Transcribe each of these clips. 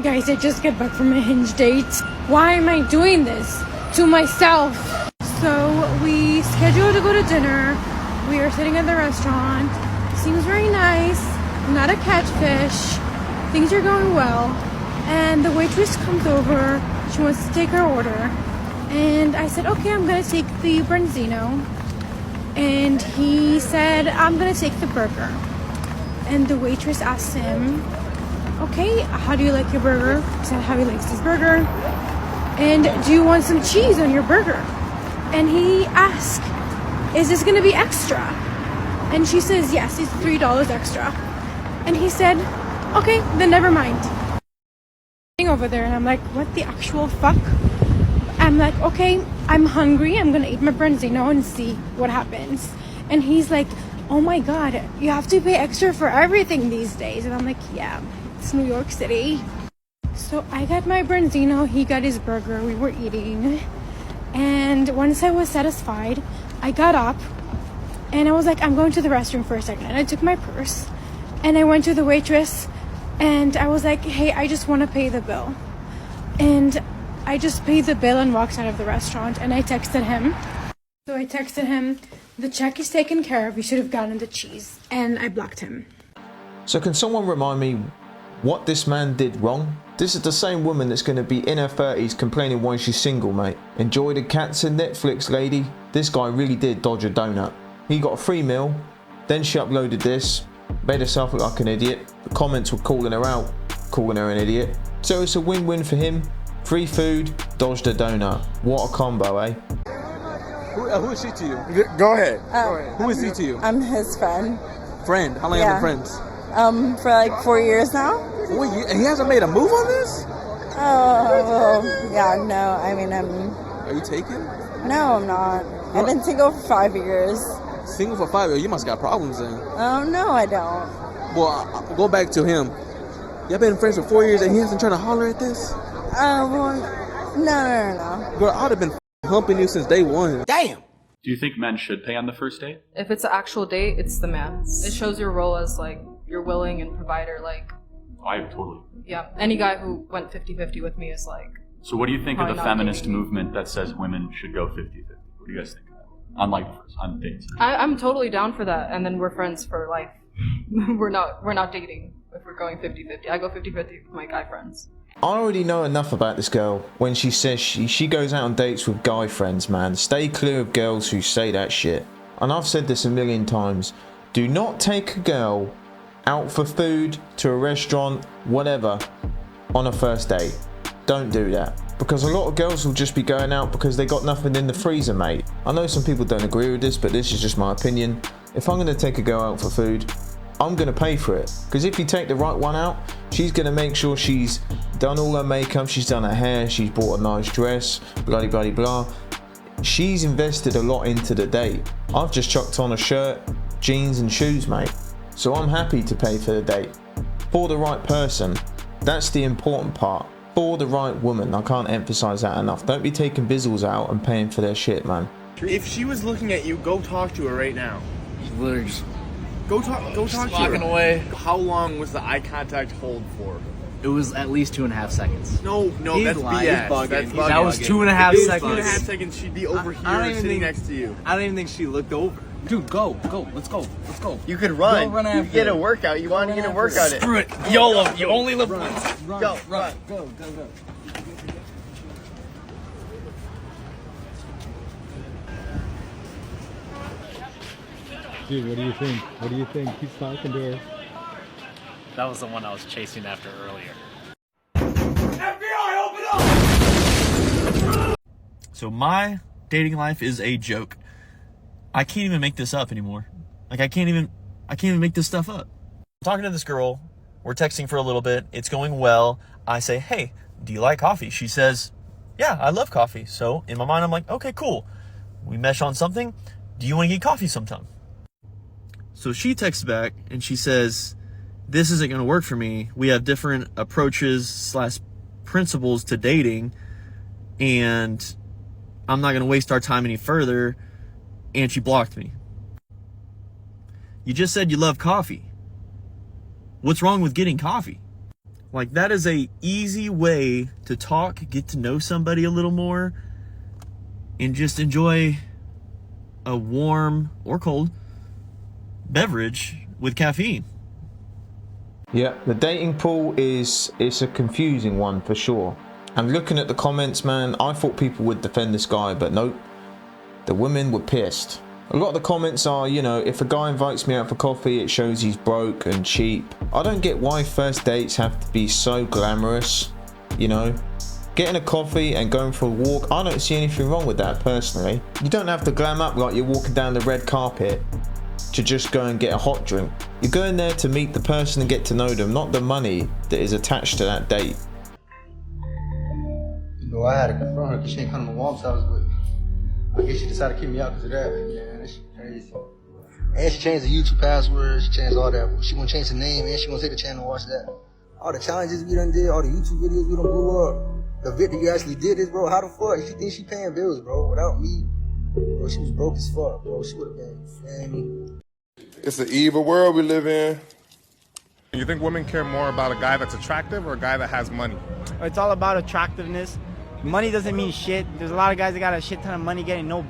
Guys, I just got back from a Hinge date. Why am I doing this to myself? So we scheduled to go to dinner. We are sitting at the restaurant. Seems very nice. Not a catfish. Things are going well. And the waitress comes over. She wants to take her order. And I said, okay, I'm going to take the branzino. And he said, I'm going to take the burger. And the waitress asked him, okay, how do you like your burger? He said how he likes his burger. And do you want some cheese on your burger? And he asked, is this gonna be extra? And she says, yes, it's $3 extra. And he said, okay, then never mind. Over there, and I'm like, what the actual fuck? I'm like, okay, I'm hungry. I'm gonna eat my branzino and see what happens. And he's like, oh my God, you have to pay extra for everything these days. And I'm like, yeah. It's New York City. So I got my branzino, he got his burger, we were eating. And once I was satisfied, I got up and I was like, I'm going to the restroom for a second. And I took my purse and I went to the waitress and I was like, hey, I just want to pay the bill. And I just paid the bill and walked out of the restaurant, and I texted him. So I texted him, the check is taken care of, you should have gotten the cheese. And I blocked him. So can someone remind me what this man did wrong? This is the same woman that's going to be in her 30s complaining why she's single, mate. Enjoy the cats and Netflix, lady. This guy really did dodge a donut. He got a free meal, then she uploaded this, made herself look like an idiot. The comments were calling her out, calling her an idiot. So it's a win-win for him. Free food, dodged a donut. What a combo, eh? Who is she to you? Go ahead. Who is he to you? I'm his friend. Friend? How long have you been friends? For like 4 years now. 4 years? And he hasn't made a move on this? Oh, well, yeah, no. I mean, Are you taken? No, I'm not. I've been single for 5 years. Single for 5 years? You must got problems then. Oh, no, I don't. Well, go back to him. Y'all been friends for 4 years and he hasn't trying to holler at this? Well, no. Girl, I'd have been humping you since day one. Damn! Do you think men should pay on the first date? If it's an actual date, it's the man. It shows your role as, like, you're willing and provider, like... I totally. Yeah, any guy who went 50-50 with me is, like... So what do you think of the not feminist dating. movement that says women should go 50-50? What do you guys think of that? On dates. I'm totally down for that, and then we're friends for life. we're not dating if we're going 50-50. I go 50-50 with my guy friends. I already know enough about this girl when she says she goes out on dates with guy friends, man. Stay clear of girls who say that shit. And I've said this a million times. Do not take a girl out for food, to a restaurant, whatever, on a first date. Don't do that. Because a lot of girls will just be going out because they got nothing in the freezer, mate. I know some people don't agree with this, but this is just my opinion. If I'm going to take a girl out for food, I'm going to pay for it. Because if you take the right one out, she's going to make sure she's done all her makeup, she's done her hair, she's bought a nice dress, blah blah blah. She's invested a lot into the date. I've just chucked on a shirt, jeans and shoes, mate. So I'm happy to pay for the date. For the right person. That's the important part. For the right woman. I can't emphasize that enough. Don't be taking bizzles out and paying for their shit, man. If she was looking at you, go talk to her right now. Literally just Go talk to her. walking away. How long was the eye contact hold for? It was at least 2.5 seconds. No, He's that's lying. BS. He's bugging. That's That bugging. was 2.5 If it was seconds. 2.5 seconds, she'd be over I don't here even sitting think- next to you. I don't even think she looked over. Dude, go, let's go. You could run. Go run you after could get it. a workout. You want to get a Run workout after in. Screw it. YOLO. You only live once. Go. Go. Dude, what do you think? He's talking to her. That was the one I was chasing after earlier. So my dating life is a joke. I can't even make this up anymore. Like I can't even make this stuff up. I'm talking to this girl, we're texting for a little bit, it's going well. I say, hey, do you like coffee? She says, yeah, I love coffee. So in my mind, I'm like, okay, cool. We mesh on something. Do you want to get coffee sometime? So she texts back and she says, this isn't going to work for me. We have different approaches / principles to dating, and I'm not going to waste our time any further. And she blocked me. You just said you love coffee. What's wrong with getting coffee? Like, that is a easy way to talk, get to know somebody a little more, and just enjoy a warm or cold beverage with caffeine. Yeah, the dating pool it's a confusing one for sure. And looking at the comments, man, I thought people would defend this guy, but nope. The women were pissed. A lot of the comments are, you know, if a guy invites me out for coffee, it shows he's broke and cheap. I don't get why first dates have to be so glamorous, you know. Getting a coffee and going for a walk, I don't see anything wrong with that personally. You don't have to glam up like you're walking down the red carpet to just go and get a hot drink. You're going there to meet the person and get to know them, not the money that is attached to that date. You know, I had to confront her because she ain't come to my mom's house, but I guess she decided to kick me out because of that. Man, that shit crazy. And she changed the YouTube password, she changed all that. She won't change the name, and she won't take the channel and watch that. All the challenges we done did, all the YouTube videos we done blew up. The victim you actually did this, bro. How the fuck? She thinks she paying bills, bro. Without me, bro, she was broke as fuck, bro. She would have been, It's an evil world we live in. You think women care more about a guy that's attractive or a guy that has money? It's all about attractiveness. Money doesn't mean shit. There's a lot of guys that got a shit ton of money getting no.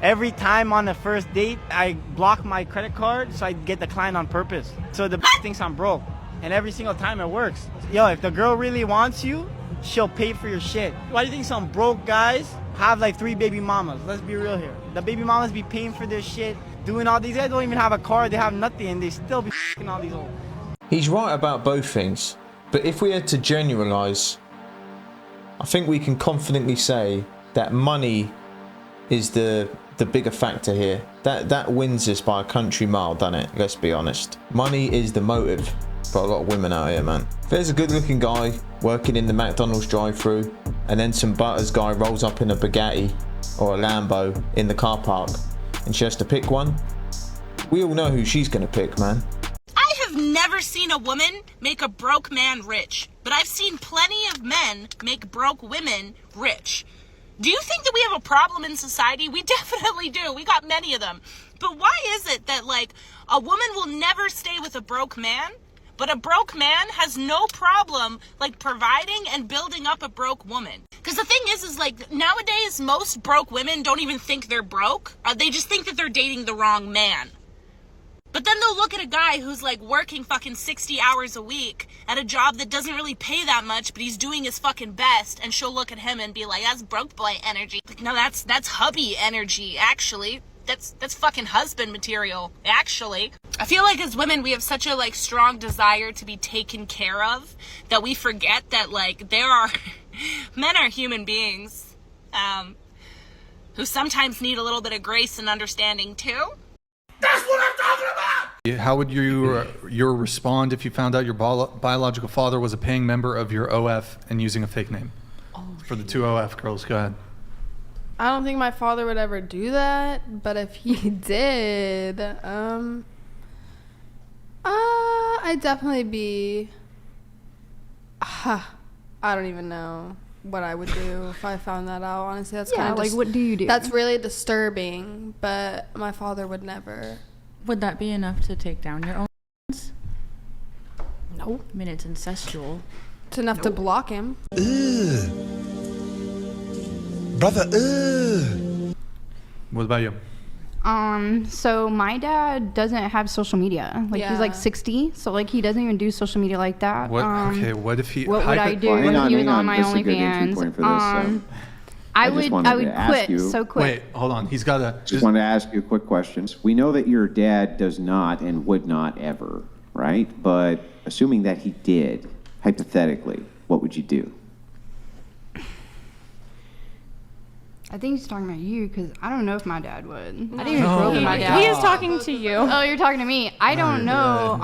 Every time on the first date, I block my credit card so I get declined on purpose. So the thinks I'm broke. And every single time it works. Yo, if the girl really wants you, she'll pay for your shit. Why do you think some broke guys have like 3 baby mamas? Let's be real here. The baby mamas be paying for their shit, doing all these guys don't even have a car, they have nothing, and they still be f***ing all these old. He's right about both things, but if we had to generalize, I think we can confidently say that money is the bigger factor here. That wins us by a country mile, doesn't it? Let's be honest. Money is the motive for a lot of women out here, man. If there's a good looking guy working in the McDonald's drive-thru and then some butters guy rolls up in a Bugatti or a Lambo in the car park and she has to pick one, we all know who she's gonna pick, man. I have never seen a woman make a broke man rich, but I've seen plenty of men make broke women rich. Do you think that we have a problem in society? We definitely do. We got many of them. But why is it that, like, a woman will never stay with a broke man, but a broke man has no problem, like, providing and building up a broke woman? Because the thing is like, nowadays, most broke women don't even think they're broke. They just think that they're dating the wrong man. But then they'll look at a guy who's like working fucking 60 hours a week at a job that doesn't really pay that much, but he's doing his fucking best, and she'll look at him and be like, that's broke boy energy. Like, no, that's hubby energy, actually. That's fucking husband material, actually. I feel like as women, we have such a like strong desire to be taken care of that we forget that like men are human beings who sometimes need a little bit of grace and understanding too. That's what I'm talking about! How would you respond if you found out your biological father was a paying member of your OF and using a fake name? For the 2 OF girls, go ahead. I don't think my father would ever do that, but if he did, I'd definitely be, I don't even know what I would do if I found that out. Honestly, that's kind of like, what do you do? That's really disturbing, but my father would never. Would that be enough to take down your own? No. I mean, it's incestual. It's enough to block him. Brother, What about you? So my dad doesn't have social media. Like, he's like 60, so like he doesn't even do social media like that. What? Okay, what if he? What would I do if he was on my OnlyFans? I would quit so quick. Wait, hold on. He's got a. Just wanted to ask you a quick question. We know that your dad does not and would not ever, right? But assuming that he did, hypothetically, what would you do? I think he's talking about you, because I don't know if my dad would. I didn't even grow up with my dad. He is talking to you. Oh, you're talking to me. I don't know.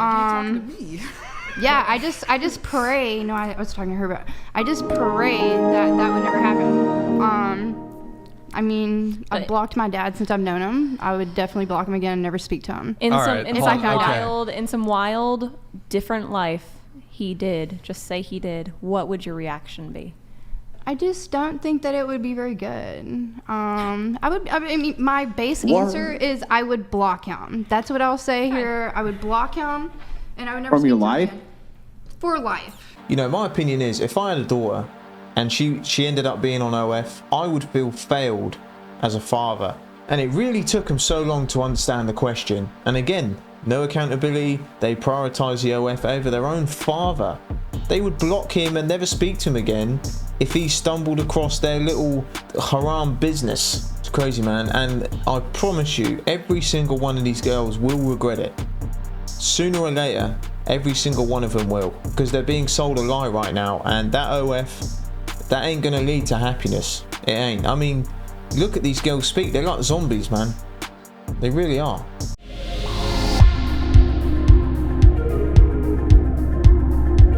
Yeah, I just pray. No, I was talking to her, but I just pray that that would never happen. I mean, I've blocked my dad since I've known him. I would definitely block him again and never speak to him. In some wild, different life, he did. Just say he did. What would your reaction be? I just don't think that it would be very good. I mean, my base answer is I would block him. That's what I'll say here. I would block him, and I would never. From your life? For life. You know, my opinion is, if I had a daughter and she ended up being on OF, I would feel failed as a father. And it really took them so long to understand the question. And again, no accountability. They prioritize the OF over their own father. They would block him and never speak to him again if he stumbled across their little haram business. It's crazy, man. And I promise you, every single one of these girls will regret it. Sooner or later, every single one of them will, because they're being sold a lie right now. And that OF, that ain't gonna lead to happiness. It ain't. I mean, look at these girls speak. They're like zombies, man. They really are.